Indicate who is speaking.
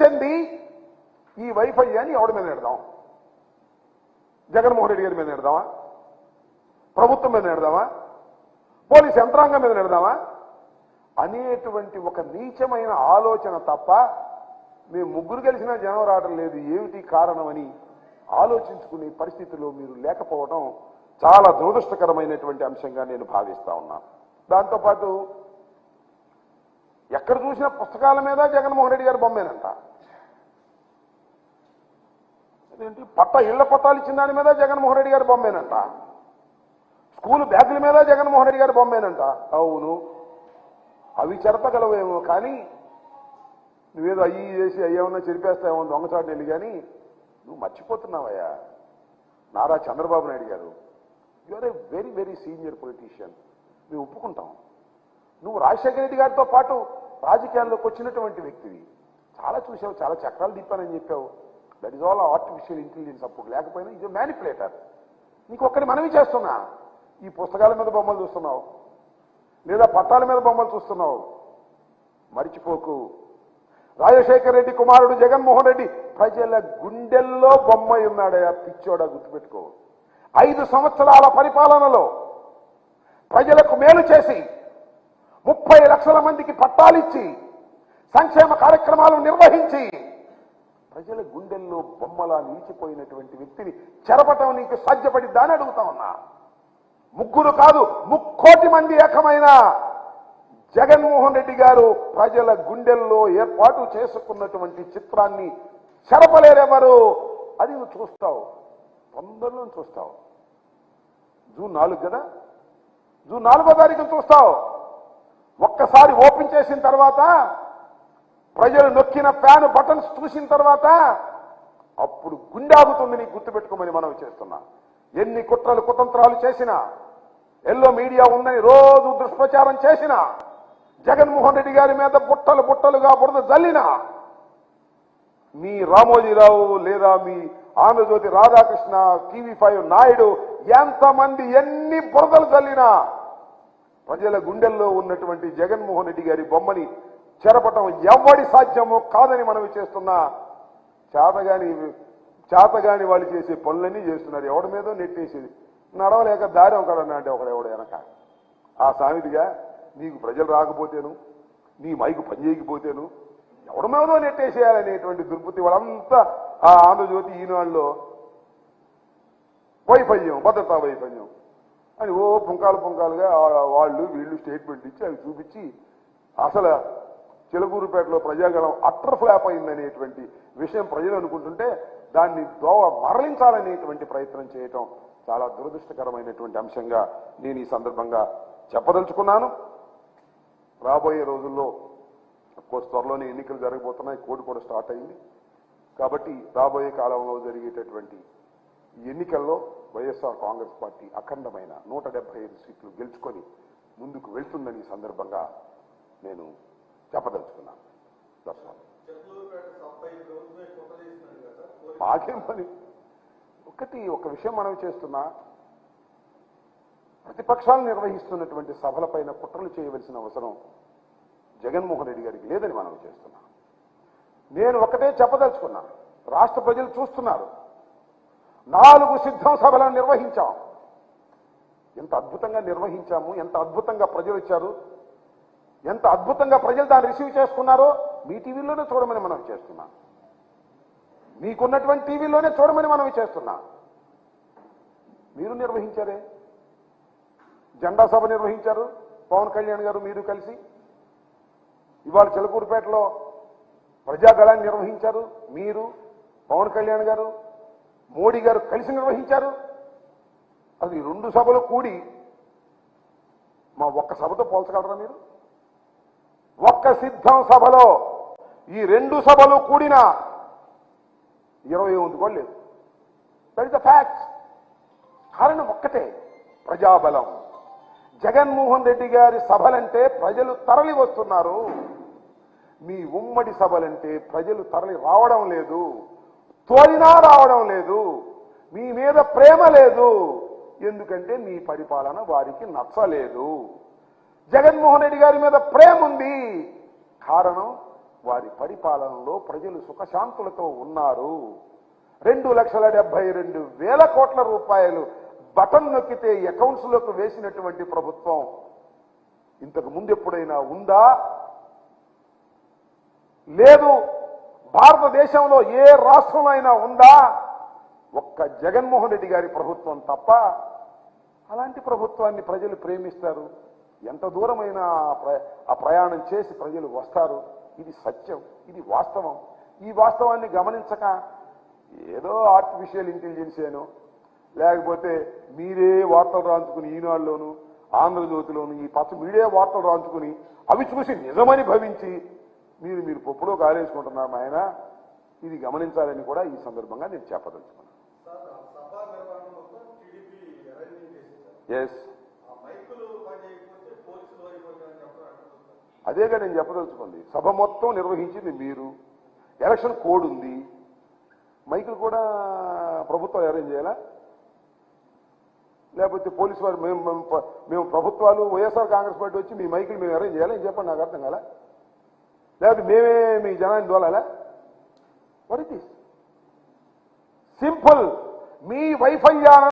Speaker 1: చెంది ఈ వైఫల్యాన్ని ఎవడి మీద నెడదాం? జగన్మోహన్ రెడ్డి గారి మీద నెడదామా? ప్రభుత్వం మీద నెడదామా? పోలీస్ యంత్రాంగం మీద నెడదామా అనేటువంటి ఒక నీచమైన ఆలోచన తప్ప మేము ముగ్గురు కలిసినా జనం రావడం లేదు, ఏమిటి కారణమని ఆలోచించుకునే పరిస్థితిలో మీరు లేకపోవడం చాలా దురదృష్టకరమైనటువంటి అంశంగా నేను భావిస్తా ఉన్నాను. దాంతోపాటు ఎక్కడ చూసిన పుస్తకాల మీద జగన్మోహన్ రెడ్డి గారి బొమ్మేనంట. అదేంటి ఇళ్ల పట్టాలు ఇచ్చిన దాని మీద జగన్మోహన్ రెడ్డి గారి బొమ్మేనంట. స్కూల్ బ్యాగుల మీద జగన్మోహన్ రెడ్డి గారి బొమ్మేనంట. అవును, అవి చెరపగలవేమో, కానీ నువ్వేదో అయ్యి చేసి అయ్యేమన్నా చెరిపేస్తావేమో దొంగచాటు వెళ్ళి, కానీ నువ్వు మర్చిపోతున్నావయ్యా Nara Chandrababu Naidu garu. You are a very very senior politician, మేము ఒప్పుకుంటాం. నువ్వు రాజశేఖర రెడ్డి గారితో పాటు రాజకీయాల్లోకి వచ్చినటువంటి వ్యక్తివి, చాలా చూసావు, చాలా చక్రాలు తిప్పానని చెప్పావు. That is all artificial intelligence. అప్పుడు లేకపోయినా ఇది మ్యానిపులేటర్. నీకు ఒక్కటి మనవి చేస్తున్నా, ఈ పుస్తకాల మీద బొమ్మలు చూస్తున్నావు లేదా పట్టాల మీద బొమ్మలు చూస్తున్నావు, మరిచిపోకు. రాజశేఖర రెడ్డి కుమారుడు జగన్మోహన్ రెడ్డి ప్రజల గుండెల్లో బొమ్మ ఉన్నాడయా, పిచ్చోడా, గుర్తుపెట్టుకో. 5 సంవత్సరాల పరిపాలనలో ప్రజలకు మేలు చేసి 30 లక్షల మందికి పట్టాలిచ్చి సంక్షేమ కార్యక్రమాలు నిర్వహించి ప్రజల గుండెల్లో బొమ్మలా నిలిచిపోయినటువంటి వ్యక్తిని చెరపటం నీకు సాధ్యపడిద్దా అని అడుగుతా ఉన్నా. 3 కాదు 3,000,000 మంది ఏకమైన జగన్మోహన్ రెడ్డి గారు ప్రజల గుండెల్లో ఏర్పాటు చేసుకున్నటువంటి చిత్రాన్ని చెరపలేరెవరు. అది నువ్వు చూస్తావు, తొందరలో చూస్తావు. జూన్ 4 కదా, జూన్ 4వ తారీఖున చూస్తావు. ఒక్కసారి ఓపెన్ చేసిన తర్వాత ప్రజలు నొక్కిన ఫ్యాన్ బటన్స్ చూసిన తర్వాత అప్పుడు గుండె ఆగుతుంది. నీకు గుర్తుపెట్టుకోమని మనం చేస్తున్నా. ఎన్ని కుట్రలు కుతంత్రాలు చేసినా, ఎల్లో మీడియా ఉందని రోజు దుష్ప్రచారం చేసినా, జగన్మోహన్ రెడ్డి గారి మీద బుట్టలు బుట్టలుగా బురద జల్లినా, మీ రామోజీరావు లేదా మీ ఆంధ్రజ్యోతి రాధాకృష్ణ, TV5 నాయుడు ఎంతమంది ఎన్ని బురదలు జల్లినా ప్రజల గుండెల్లో ఉన్నటువంటి జగన్మోహన్ రెడ్డి గారి బొమ్మని చెరపటం ఎవడి సాధ్యమో కాదని మనవి చేస్తున్నా. చేతగాని వాళ్ళు చేసే పనులన్నీ చేస్తున్నారు. ఎవడి మీదో నెట్టేసేది, నడవలేక దారి ఒకడన్నా అంటే ఒకడెవడు వెనక. ఆ సామెతిగా నీకు ప్రజలు రాకపోతేను, నీ మైకు పనిచేయకపోతేను ఎవడి మీదో నెట్టేసేయాలనేటువంటి దుర్బుద్ధి వాళ్ళంతా ఆ ఆంధ్రజ్యోతి ఈనాడులో వైఫల్యం, భద్రతా వైఫల్యం అని ఓ పుంకాలుగా వాళ్ళు వీళ్ళు స్టేట్మెంట్ ఇచ్చి అవి చూపించి అసలు చిలకూరుపేటలో ప్రజాగలం అట్టర్ ఫ్లాప్ అయిందనేటువంటి విషయం ప్రజలు అనుకుంటుంటే దాన్ని దోవ మరలించాలనేటువంటి ప్రయత్నం చేయటం చాలా దురదృష్టకరమైనటువంటి అంశంగా నేను ఈ సందర్భంగా చెప్పదలుచుకున్నాను. రాబోయే రోజుల్లో కోర్స్ త్వరలోనే ఎన్నికలు జరగబోతున్నాయి, కోడ్ కూడా స్టార్ట్ అయింది. కాబట్టి రాబోయే కాలంలో జరిగేటటువంటి ఈ ఎన్నికల్లో వైఎస్ఆర్ కాంగ్రెస్ పార్టీ అఖండమైన 175 సీట్లు గెలుచుకొని ముందుకు వెళ్తుందని ఈ సందర్భంగా నేను చెప్పదలుచుకున్నాను. మాకేం పని. ఒక విషయం మనం చేస్తున్నా, ప్రతిపక్షాలు నిర్వహిస్తున్నటువంటి సభలపైన కుట్రలు చేయవలసిన అవసరం జగన్మోహన్ రెడ్డి గారికి లేదని మనం చేస్తున్నా. నేను ఒకటే చెప్పదలుచుకున్నా, రాష్ట్ర ప్రజలు చూస్తున్నారు. 4 సిద్ధం సభలను నిర్వహించాం. ఎంత అద్భుతంగా నిర్వహించాము, ఎంత అద్భుతంగా ప్రజలు వచ్చారు, ఎంత అద్భుతంగా ప్రజలు దాన్ని రిసీవ్ చేసుకున్నారో మీ టీవీలోనే చూడమని మనం చేస్తున్నాం. మీకున్నటువంటి టీవీలోనే చూడమని మనం చేస్తున్నాం. మీరు నిర్వహించారే, జెండా సభ నిర్వహించారు పవన్ కళ్యాణ్ గారు మీరు కలిసి. ఇవాళ చిలకూరుపేటలో ప్రజాగళాన్ని నిర్వహించారు మీరు, పవన్ కళ్యాణ్ గారు, మోడీ గారు కలిసి నిర్వహించారు. అది 2 సభలు కూడి మా ఒక్క సభతో పోల్చగలరా మీరు? ఒక్క సిద్ధం సభలో ఈ 2 సభలు కూడిన 20 కూడా లేదు. That is the fact. కారణం ఒక్కటే, ప్రజాబలం. జగన్మోహన్ రెడ్డి గారి సభలంటే ప్రజలు తరలి వస్తున్నారు. మీ ఉమ్మడి సభలంటే ప్రజలు తరలి రావడం లేదు, తోలినా రావడం లేదు. మీ మీద ప్రేమ లేదు, ఎందుకంటే మీ పరిపాలన వారికి నచ్చలేదు. జగన్మోహన్ రెడ్డి గారి మీద ప్రేమ ఉంది, కారణం వారి పరిపాలనలో ప్రజలు సుఖశాంతులతో ఉన్నారు. 2,72,000 కోట్ల రూపాయలు బటన్ నొక్కితే అకౌంట్స్లోకి వేసినటువంటి ప్రభుత్వం ఇంతకు ముందు ఎప్పుడైనా ఉందా? లేదు. భారతదేశంలో ఏ రాష్ట్రంలో అయినా ఉందా? ఒక్క జగన్మోహన్ రెడ్డి గారి ప్రభుత్వం తప్ప. అలాంటి ప్రభుత్వాన్ని ప్రజలు ప్రేమిస్తారు. ఎంత దూరమైనా ఆ ప్రయాణం చేసి ప్రజలు వస్తారు. ఇది సత్యం, ఇది వాస్తవం. ఈ వాస్తవాన్ని గమనించక ఏదో ఆర్టిఫిషియల్ ఇంటెలిజెన్స్ ఏనో, లేకపోతే మీరే వార్తలు రాంచుకుని ఈనాడులోను ఆంధ్రజ్యోతిలోను ఈ పచ్చ మీడియా వార్తలు రాంచుకుని అవి చూసి నిజమని భవించి మీరు పొప్పులో కాలేసుకుంటున్నారు ఆయన. ఇది గమనించాలని కూడా ఈ సందర్భంగా నేను చెప్పదలుచుకున్నాను. ఎస్, అదేగా నేను చెప్పదలుచుకుంది. సభ మొత్తం నిర్వహించింది మీరు. ఎలక్షన్ కోడ్ ఉంది. మైకులు కూడా ప్రభుత్వం అరేంజ్ చేయాలా? లేకపోతే పోలీసు వారు మేము ప్రభుత్వాలు వైఎస్ఆర్ కాంగ్రెస్ పార్టీ వచ్చి మీ మైకులు మేము అరేంజ్ చేయాలా? ఏం చెప్పండి, నాకు అర్థం కాలా. లేకపోతే మేమే మీ జనాన్ని దోలాలా? What it is simple. మీ వైఫల్యాలను